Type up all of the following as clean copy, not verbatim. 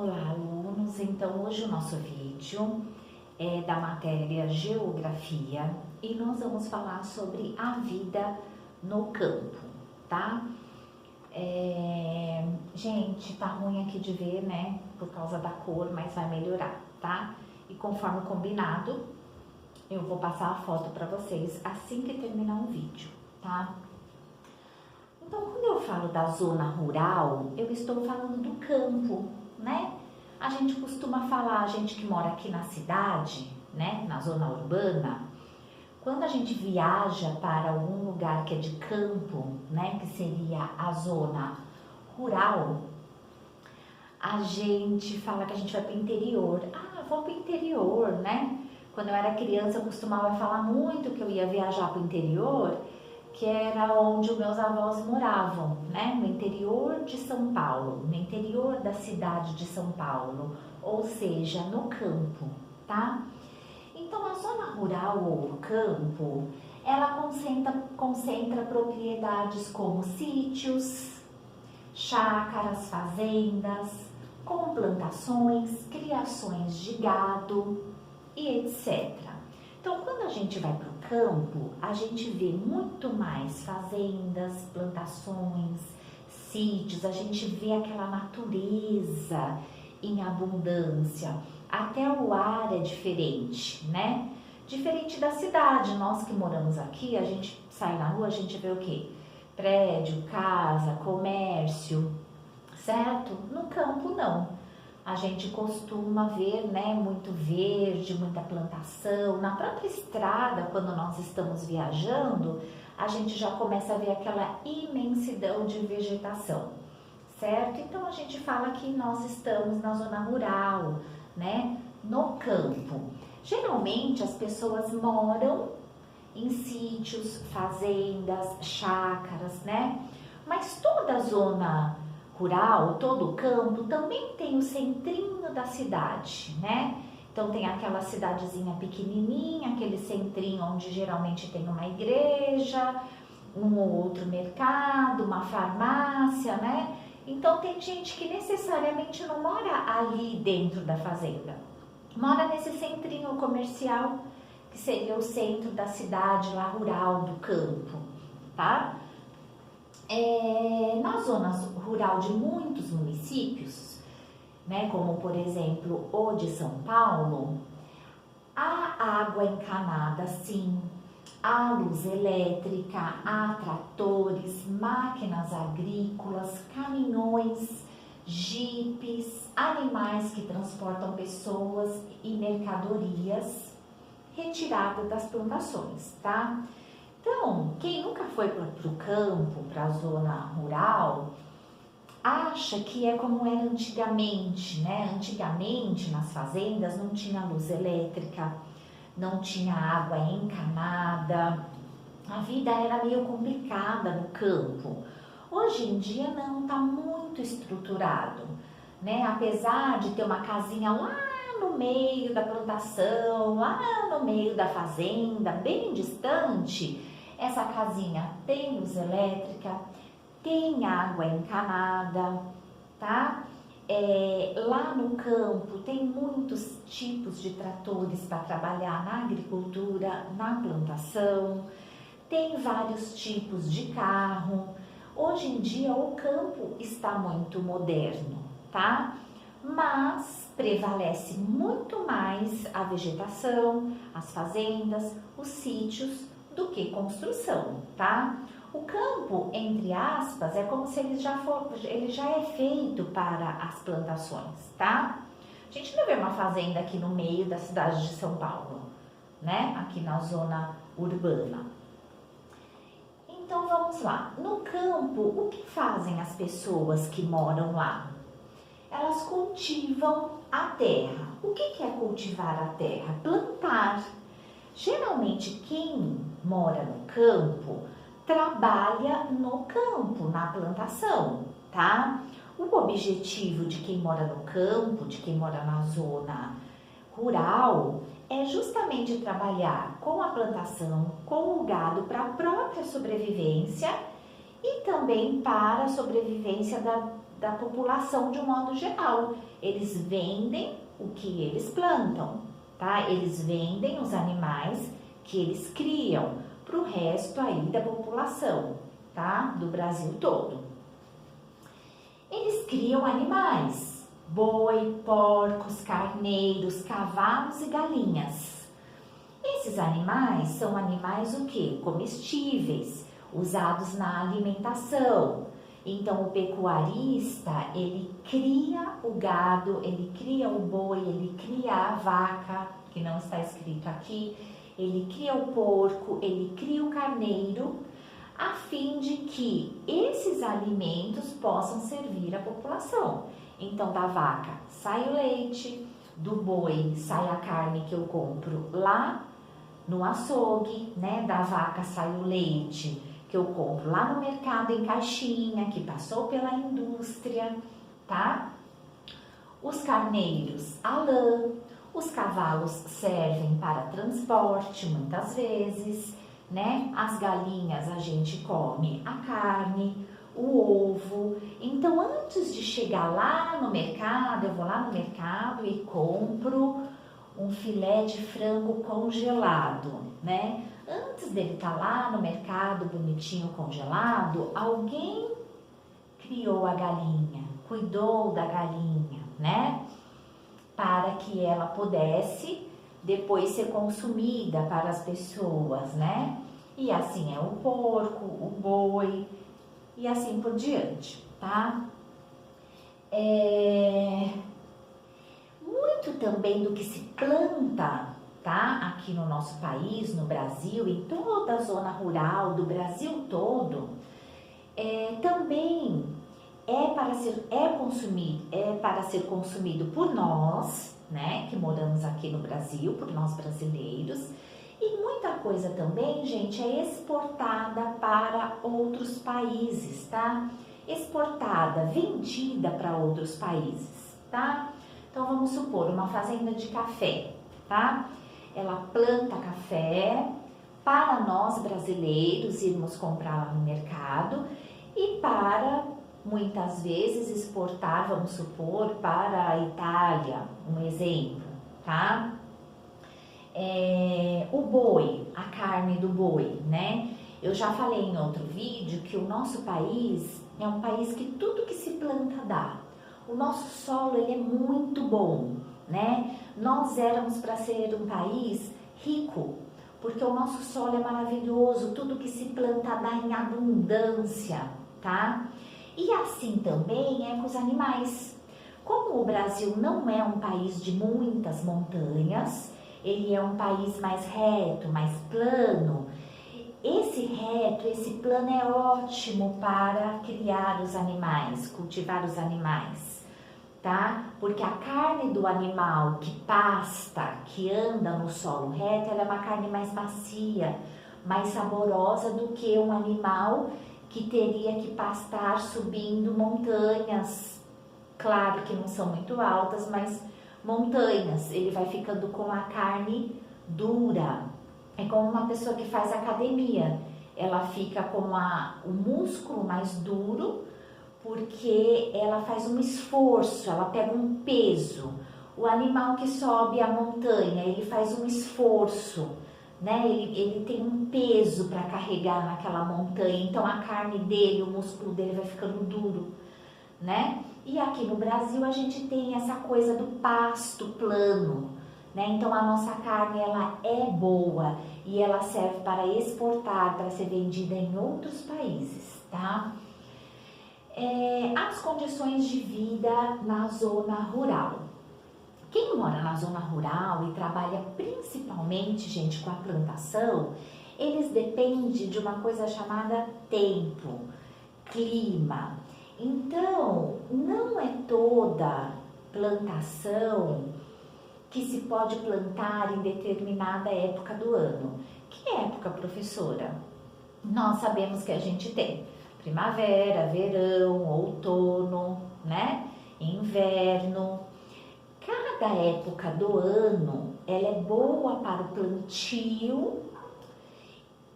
Olá, alunos! Então, hoje o nosso vídeo é da matéria Geografia e nós vamos falar sobre a vida no campo, tá? Gente, tá ruim aqui de ver, né? Por causa da cor, mas vai melhorar, tá? E conforme combinado, eu vou passar a foto para vocês assim que terminar o vídeo, tá? Então, quando eu falo da zona rural, eu estou falando do campo, né? A gente costuma falar, a gente que mora aqui na cidade, né, na zona urbana, quando a gente viaja para algum lugar que é de campo, né, que seria a zona rural, a gente fala que a gente vai para o interior. Ah, vou para o interior, né? Quando eu era criança, eu costumava falar muito que eu ia viajar para o interior, que era onde os meus avós moravam, né? No interior de São Paulo, no interior da cidade de São Paulo, ou seja, no campo, tá? Então, a zona rural ou campo, ela concentra propriedades como sítios, chácaras, fazendas, com plantações, criações de gado e etc. Então, quando a gente vai para o campo, a gente vê muito mais fazendas, plantações, sítios, a gente vê aquela natureza em abundância. Até o ar é diferente, né? Diferente da cidade. Nós que moramos aqui, a gente sai na rua, a gente vê o quê? Prédio, casa, comércio, certo? No campo, não. A gente costuma ver, né, muito verde, muita plantação. Na própria estrada, quando nós estamos viajando, a gente já começa a ver aquela imensidão de vegetação, certo? Então, a gente fala que nós estamos na zona rural, né, no campo. Geralmente, as pessoas moram em sítios, fazendas, chácaras, né? Mas toda a zona rural, todo o campo, também tem o centrinho da cidade, né? Então tem aquela cidadezinha pequenininha, aquele centrinho onde geralmente tem uma igreja, um ou outro mercado, uma farmácia, né? Então tem gente que necessariamente não mora ali dentro da fazenda, mora nesse centrinho comercial, que seria o centro da cidade lá rural, do campo, tá? Na zona rural de muitos municípios, né, como por exemplo o de São Paulo, há água encanada sim, há luz elétrica, há tratores, máquinas agrícolas, caminhões, jipes, animais que transportam pessoas e mercadorias retiradas das plantações, tá? Então, quem nunca foi para o campo, para a zona rural, acha que é como era antigamente, né? Antigamente, nas fazendas, não tinha luz elétrica, não tinha água encanada, a vida era meio complicada no campo. Hoje em dia, não, está muito estruturado, né? Apesar de ter uma casinha lá no meio da plantação, lá no meio da fazenda, bem distante, essa casinha tem luz elétrica, tem água encanada, tá? Lá no campo tem muitos tipos de tratores para trabalhar na agricultura, na plantação, tem vários tipos de carro. Hoje em dia o campo está muito moderno, tá? Mas prevalece muito mais a vegetação, as fazendas, os sítios, do que construção, tá? O campo, entre aspas, é como se ele já é feito para as plantações, tá? A gente não vê uma fazenda aqui no meio da cidade de São Paulo, né? Aqui na zona urbana. Então vamos lá. No campo, o que fazem as pessoas que moram lá? Elas cultivam a terra. O que é cultivar a terra? Plantar. Geralmente quem mora no campo trabalha no campo, na plantação, tá? O objetivo de quem mora no campo, de quem mora na zona rural, é justamente trabalhar com a plantação, com o gado para a própria sobrevivência e também para a sobrevivência da população de um modo geral. Eles vendem o que eles plantam, tá? Eles vendem os animais que eles criam para o resto aí da população, tá? Do Brasil todo. Eles criam animais, boi, porcos, carneiros, cavalos e galinhas. Esses animais são animais o quê? Comestíveis, usados na alimentação. Então, o pecuarista, ele cria o gado, ele cria o boi, ele cria a vaca, que não está escrito aqui, ele cria o porco, ele cria o carneiro, a fim de que esses alimentos possam servir à população. Então, da vaca sai o leite, do boi sai a carne que eu compro lá no açougue, né? Da vaca sai o leite que eu compro lá no mercado em caixinha, que passou pela indústria, tá? Os carneiros, a lã, os cavalos servem para transporte muitas vezes, né? As galinhas a gente come a carne, o ovo. Então, antes de chegar lá no mercado, eu vou lá no mercado e compro um filé de frango congelado, né? Antes dele estar lá no mercado bonitinho congelado, alguém criou a galinha, cuidou da galinha, né? Para que ela pudesse depois ser consumida para as pessoas, né? E assim é o porco, o boi e assim por diante, tá? Muito também do que se planta, tá? Aqui no nosso país, no Brasil, em toda a zona rural do Brasil todo, também é para ser consumido por nós, né, que moramos aqui no Brasil, por nós brasileiros, e muita coisa também, gente, é exportada para outros países, tá? Exportada, vendida para outros países, tá? Então, vamos supor, uma fazenda de café, tá? Ela planta café para nós brasileiros irmos comprar lá no mercado e para, muitas vezes, exportar, vamos supor, para a Itália, um exemplo, tá? O boi, a carne do boi, né? Eu já falei em outro vídeo que o nosso país é um país que tudo que se planta dá. O nosso solo, ele é muito bom, né? Nós éramos para ser um país rico, porque o nosso solo é maravilhoso, tudo que se planta dá em abundância, tá? E assim também é com os animais. Como o Brasil não é um país de muitas montanhas, ele é um país mais reto, mais plano. Esse plano é ótimo para criar os animais, cultivar os animais, tá? Porque a carne do animal que pasta, que anda no solo reto, ela é uma carne mais macia, mais saborosa do que um animal que teria que pastar subindo montanhas. Claro que não são muito altas, mas montanhas. Ele vai ficando com a carne dura. É como uma pessoa que faz academia. Ela fica com o músculo mais duro, porque ela faz um esforço, ela pega um peso. O animal que sobe a montanha, ele faz um esforço, né? Ele tem um peso para carregar naquela montanha, então a carne dele, o músculo dele vai ficando duro, né? E aqui no Brasil a gente tem essa coisa do pasto plano, né? Então a nossa carne, ela é boa e ela serve para exportar, para ser vendida em outros países, tá? As condições de vida na zona rural. Quem mora na zona rural e trabalha principalmente, gente, com a plantação, eles dependem de uma coisa chamada tempo, clima. Então, não é toda plantação que se pode plantar em determinada época do ano. Que época, professora? Nós sabemos que a gente tem primavera, verão, outono, né? Inverno. Cada época do ano, ela é boa para o plantio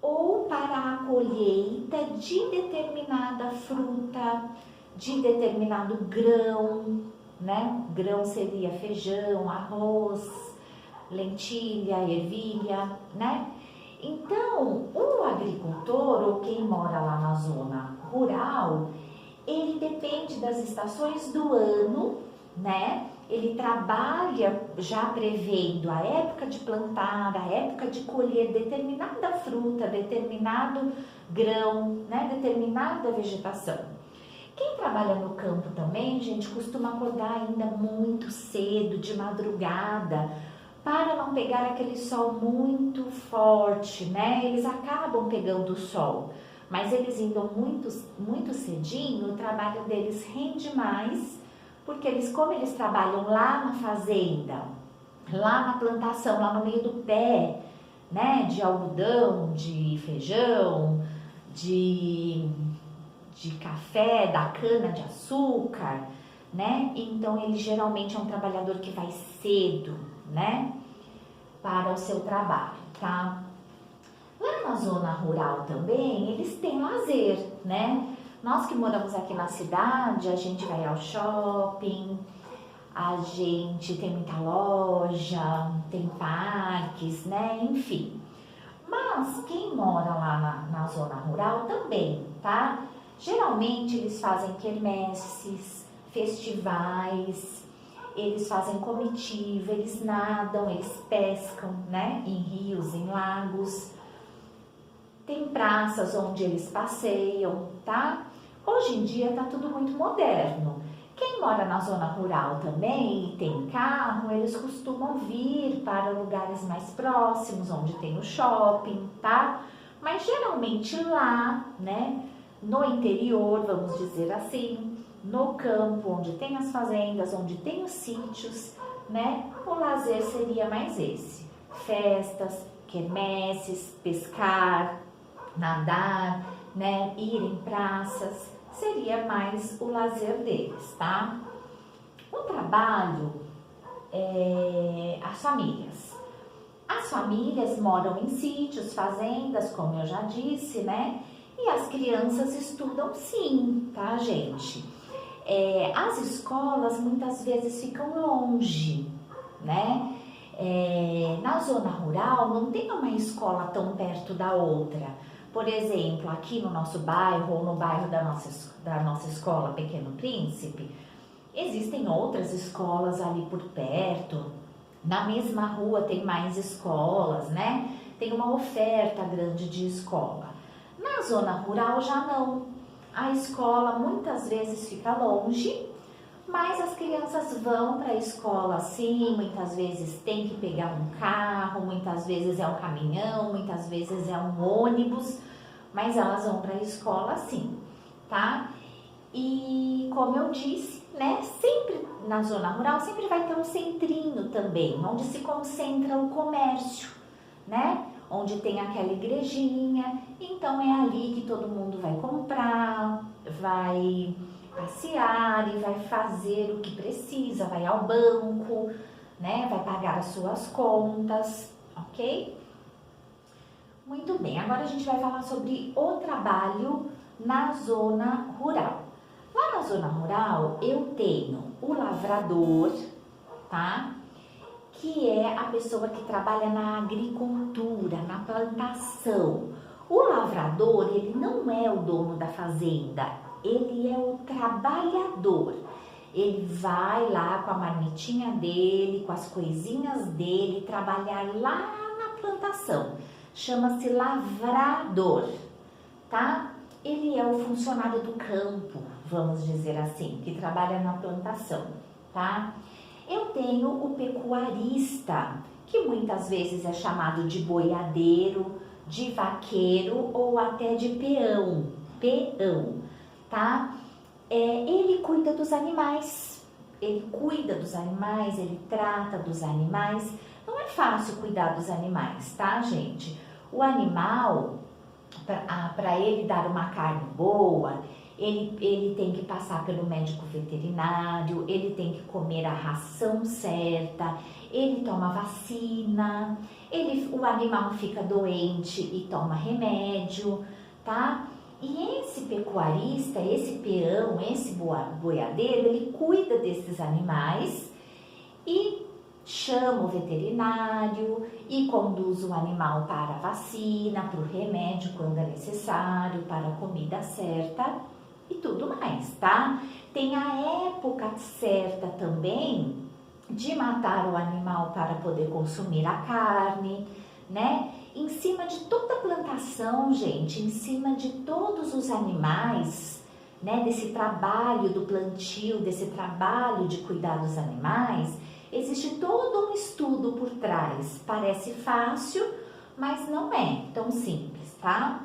ou para a colheita de determinada fruta, de determinado grão, né? Grão seria feijão, arroz, lentilha, ervilha, né? Então, o agricultor ou quem mora lá na zona rural, ele depende das estações do ano, né? Ele trabalha já prevendo a época de plantar, a época de colher determinada fruta, determinado grão, né? Determinada vegetação. Quem trabalha no campo também, gente, costuma acordar ainda muito cedo, de madrugada, para não pegar aquele sol muito forte, né? Eles acabam pegando o sol, mas eles indo muito cedinho, o trabalho deles rende mais, porque como eles trabalham lá na fazenda, lá na plantação, lá no meio do pé, né? De algodão, de feijão, de café, da cana de açúcar, né? Então ele geralmente é um trabalhador que vai cedo, né? Para o seu trabalho, tá? Lá na zona rural também, eles têm lazer, né? Nós que moramos aqui na cidade, a gente vai ao shopping, a gente tem muita loja, tem parques, né? Enfim. Mas quem mora lá na zona rural também, tá? Geralmente eles fazem quermesses, festivais, eles fazem comitiva, eles nadam, eles pescam, né? Em rios, em lagos. Tem praças onde eles passeiam, tá? Hoje em dia tá tudo muito moderno. Quem mora na zona rural também e tem carro, eles costumam vir para lugares mais próximos, onde tem o shopping, tá? Mas geralmente lá, né, no interior, vamos dizer assim, no campo, onde tem as fazendas, onde tem os sítios, né, o lazer seria mais esse. Festas, quermesses, pescar, nadar, né, ir em praças, seria mais o lazer deles, tá? O trabalho, as famílias. As famílias moram em sítios, fazendas, como eu já disse, né? E as crianças estudam sim, tá, gente? As escolas muitas vezes ficam longe, né? Na zona rural não tem uma escola tão perto da outra. Por exemplo, aqui no nosso bairro ou no bairro da nossa escola Pequeno Príncipe, existem outras escolas ali por perto. Na mesma rua tem mais escolas, né? Tem uma oferta grande de escola. Na zona rural já não. A escola muitas vezes fica longe, mas as crianças vão para a escola sim, muitas vezes tem que pegar um carro, muitas vezes é um caminhão, muitas vezes é um ônibus, mas elas vão para a escola sim, tá? E como eu disse, né, sempre na zona rural sempre vai ter um centrinho também, onde se concentra o comércio, né? Onde tem aquela igrejinha, então é ali que todo mundo vai comprar, vai passear e vai fazer o que precisa, vai ao banco, né? Vai pagar as suas contas, ok? Muito bem, agora a gente vai falar sobre o trabalho na zona rural. Lá na zona rural eu tenho o lavrador, tá? Que é a pessoa que trabalha na agricultura, na plantação. O lavrador, ele não é o dono da fazenda, ele é o trabalhador. Ele vai lá com a marmitinha dele, com as coisinhas dele, trabalhar lá na plantação. Chama-se lavrador, tá? Ele é o funcionário do campo, vamos dizer assim, que trabalha na plantação, tá? Eu tenho o pecuarista, que muitas vezes é chamado de boiadeiro, de vaqueiro ou até de peão, tá? Ele cuida dos animais, ele trata dos animais. Não é fácil cuidar dos animais, tá, gente? O animal, para ele dar uma carne boa, ele tem que passar pelo médico veterinário, ele tem que comer a ração certa, ele toma vacina, o animal fica doente e toma remédio, tá? E esse pecuarista, esse peão, esse boiadeiro, ele cuida desses animais e chama o veterinário e conduz o animal para a vacina, para o remédio quando é necessário, para a comida certa e tudo mais, tá? Tem a época certa também de matar o animal para poder consumir a carne, né? Em cima de toda a plantação, gente, em cima de todos os animais, né? Desse trabalho do plantio, desse trabalho de cuidar dos animais, existe todo um estudo por trás. Parece fácil, mas não é tão simples, tá?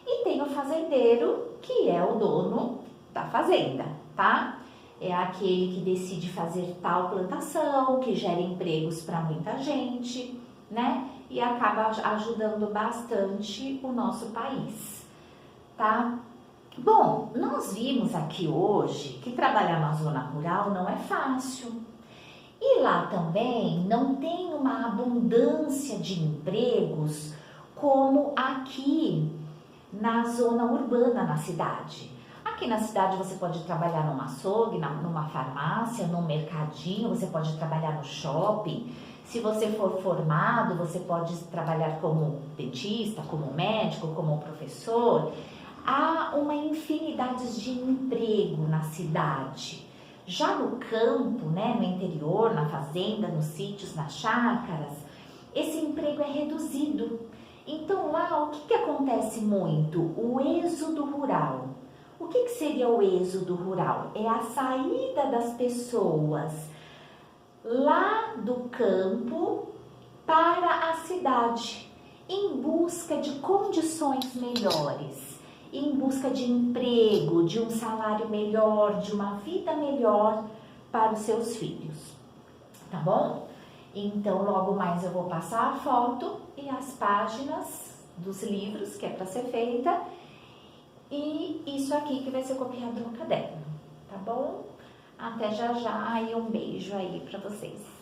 E tem o fazendeiro, que é o dono da fazenda, tá? É aquele que decide fazer tal plantação, que gera empregos para muita gente, né? E acaba ajudando bastante o nosso país, tá? Bom, nós vimos aqui hoje que trabalhar na zona rural não é fácil. E lá também não tem uma abundância de empregos como aqui na zona urbana, na cidade. Aqui na cidade você pode trabalhar numa açougue, numa farmácia, num mercadinho, você pode trabalhar no shopping. Se você for formado, você pode trabalhar como dentista, como médico, como professor. Há uma infinidade de emprego na cidade. Já no campo, né, no interior, na fazenda, nos sítios, nas chácaras, esse emprego é reduzido. Então lá o que acontece muito? O êxodo rural. O que seria o êxodo rural? É a saída das pessoas lá do campo para a cidade, em busca de condições melhores, em busca de emprego, de um salário melhor, de uma vida melhor para os seus filhos, tá bom? Então, logo mais eu vou passar a foto e as páginas dos livros que é para ser feita e isso aqui que vai ser copiado no caderno, tá bom? Até já já e um beijo aí para vocês.